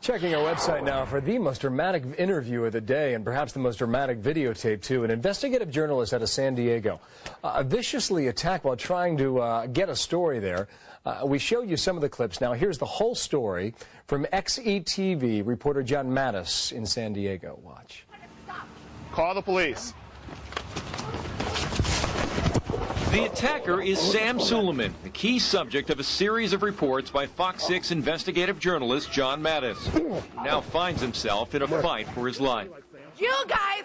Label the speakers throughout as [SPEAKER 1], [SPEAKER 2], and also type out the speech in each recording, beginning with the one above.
[SPEAKER 1] Checking our website now for the most dramatic interview of the day and perhaps the most dramatic videotape, too. An investigative journalist out of San Diego viciously attacked while trying to get a story there. We show you some of the clips now. Here's the whole story from XETV reporter John Mattis in San Diego. Watch.
[SPEAKER 2] Call the police.
[SPEAKER 3] The attacker is Sam Suleiman, the key subject of a series of reports by Fox 6 investigative journalist John Mattis. He now finds himself in a fight for his life.
[SPEAKER 4] You guys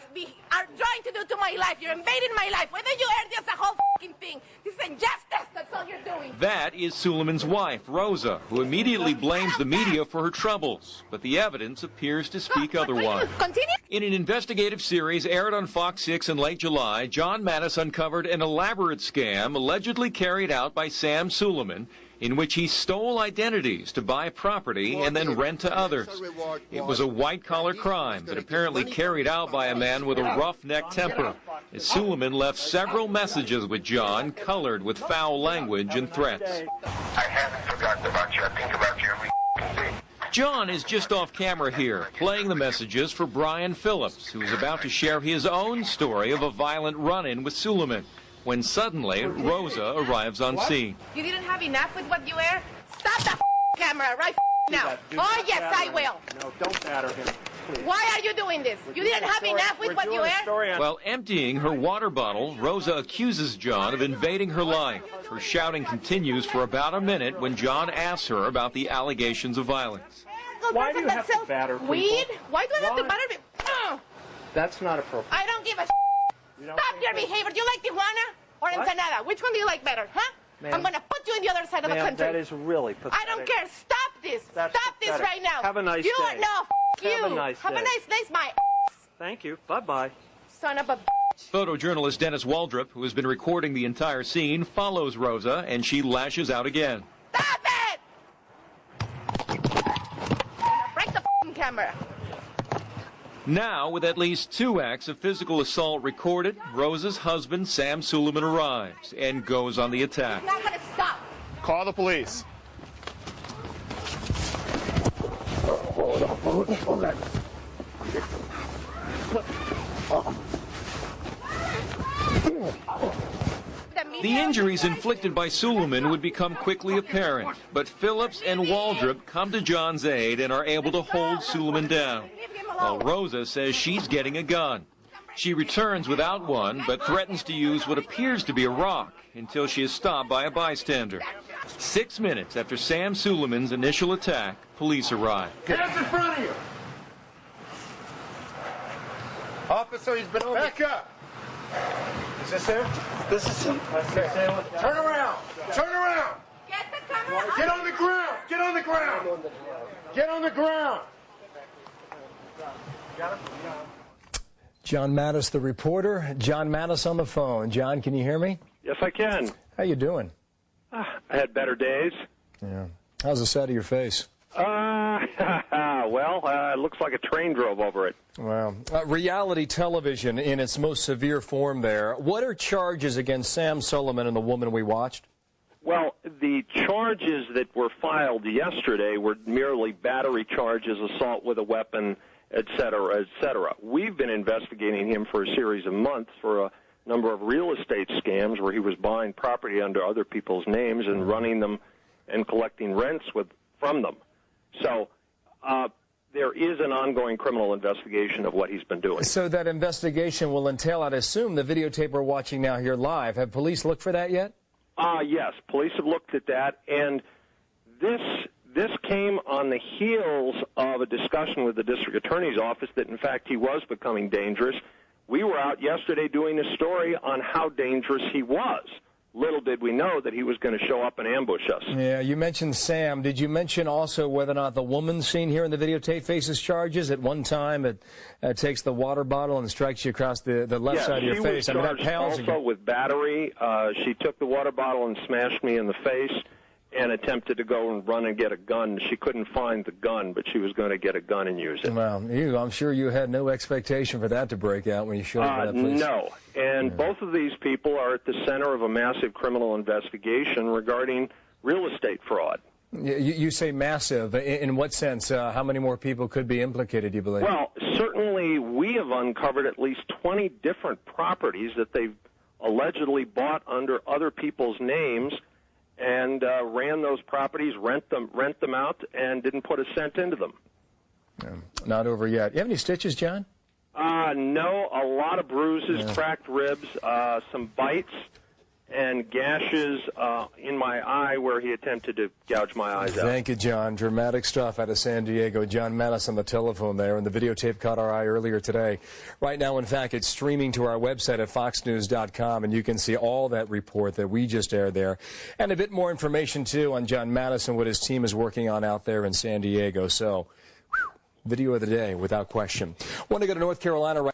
[SPEAKER 4] are trying to do to my life. You're invading my life. Whether you earn this a whole fucking thing. This is injustice. That's all you're doing.
[SPEAKER 3] That is Suleiman's wife, Rosa, who immediately blames the media for her troubles. But the evidence appears to speak otherwise.
[SPEAKER 4] Continue.
[SPEAKER 3] In an investigative series aired on Fox 6 in late July, John Mattis uncovered an elaborate scam allegedly carried out by Sam Suleiman, in which he stole identities to buy property and then rent to others. It was a white-collar crime that apparently carried out by a man with a roughneck temper, as Suleiman left several messages with John colored with foul language and threats.
[SPEAKER 5] I haven't forgotten about you. I think about you every day.
[SPEAKER 3] John is just off camera here, playing the messages for Brian Phillips, who is about to share his own story of a violent run-in with Suleiman, when suddenly Rosa arrives on scene.
[SPEAKER 4] You didn't have enough with what you wear? Stop the camera right now. Oh, yes, I will.
[SPEAKER 2] No, don't batter him. Please.
[SPEAKER 4] Why are you doing this? You didn't have enough with what you wear?
[SPEAKER 3] While emptying her water bottle, Rosa accuses John of invading her life. Her shouting continues for about a minute when John asks her about the allegations of violence.
[SPEAKER 2] Why do you have to batter people?
[SPEAKER 4] Weed? Why do I have to batter people?
[SPEAKER 2] That's not appropriate.
[SPEAKER 4] I don't give a Stop your behavior. Do you like Tijuana or Ensenada? Which one do you like better, huh? I'm going to put you on the other side of the country.
[SPEAKER 2] That is really pathetic.
[SPEAKER 4] I don't care. Stop this.
[SPEAKER 2] That's
[SPEAKER 4] Stop
[SPEAKER 2] pathetic.
[SPEAKER 4] this right now.
[SPEAKER 2] Have a nice day.
[SPEAKER 4] No, you.
[SPEAKER 2] Have a nice
[SPEAKER 4] Have
[SPEAKER 2] day.
[SPEAKER 4] a nice day, my
[SPEAKER 2] Thank you. Bye-bye.
[SPEAKER 4] son of a
[SPEAKER 3] Photojournalist Dennis Waldrop, who has been recording the entire scene, follows Rosa, and she lashes out again.
[SPEAKER 4] Stop it! I'm gonna break the camera.
[SPEAKER 3] Now, with at least 2 acts of physical assault recorded, Rosa's husband, Sam Suleiman, arrives and goes on the attack.
[SPEAKER 4] It's not gonna stop.
[SPEAKER 2] Call the police.
[SPEAKER 3] The injuries inflicted by Suleiman would become quickly apparent, but Phillips and Waldrop come to John's aid and are able to hold Suleiman down, while Rosa says she's getting a gun. She returns without one, but threatens to use what appears to be a rock until she is stopped by a bystander. 6 minutes after Sam Suleiman's initial attack, police arrive.
[SPEAKER 2] Get up in front of you.
[SPEAKER 5] Officer, he's been over.
[SPEAKER 2] Back up.
[SPEAKER 5] Is this him? This is him.
[SPEAKER 2] Okay. Turn around. Turn around.
[SPEAKER 4] Get the camera.
[SPEAKER 2] Get on the ground. Get on the ground. Get on the ground.
[SPEAKER 1] John Mattis, the reporter. John Mattis on the phone. John, can you hear me?
[SPEAKER 6] Yes, I can.
[SPEAKER 1] How you doing?
[SPEAKER 6] I had better days.
[SPEAKER 1] Yeah. How's the side of your face?
[SPEAKER 6] Well, it looks like a train drove over it.
[SPEAKER 1] Wow. Reality television in its most severe form there. What are charges against Sam Suleiman and the woman we watched?
[SPEAKER 6] Well, the charges that were filed yesterday were merely battery charges, assault with a weapon, et cetera, et cetera. We've been investigating him for a series of months for a number of real estate scams where he was buying property under other people's names and running them and collecting rents from them. So there is an ongoing criminal investigation of what he's been doing.
[SPEAKER 1] So that investigation will entail, I'd assume, the videotape we're watching now here live. Have police looked for that yet?
[SPEAKER 6] Yes, police have looked at that, and this came on the heels of a discussion with the district attorney's office that, in fact, he was becoming dangerous. We were out yesterday doing a story on how dangerous he was. Little did we know that he was going to show up and ambush us.
[SPEAKER 1] Yeah, you mentioned Sam. Did you mention also whether or not the woman seen here in the videotape faces charges? At one time, it takes the water bottle and strikes you across the left side of your face.
[SPEAKER 6] I mean, that pales also with battery. She took the water bottle and smashed me in the face and attempted to go and run and get a gun. She couldn't find the gun, but she was going to get a gun and use it.
[SPEAKER 1] Well, I'm sure you had no expectation for that to break out when you showed up at that place.
[SPEAKER 6] No, and both of these people are at the center of a massive criminal investigation regarding real estate fraud.
[SPEAKER 1] You say massive. In what sense? How many more people could be implicated, you believe?
[SPEAKER 6] Well, certainly we have uncovered at least 20 different properties that they've allegedly bought under other people's names and ran those properties, rent them out, and didn't put a cent into them.
[SPEAKER 1] Not over yet. You have any stitches, John?
[SPEAKER 6] No, a lot of bruises, cracked ribs, some bites, and gashes in my eye where he attempted to gouge my eyes out.
[SPEAKER 1] Thank you, John. Dramatic stuff out of San Diego. John Mattis on the telephone there, and the videotape caught our eye earlier today. Right now, in fact, it's streaming to our website at foxnews.com, and you can see all that report that we just aired there, and a bit more information, too, on John Mattis and what his team is working on out there in San Diego. So, video of the day, without question. Want to go to North Carolina right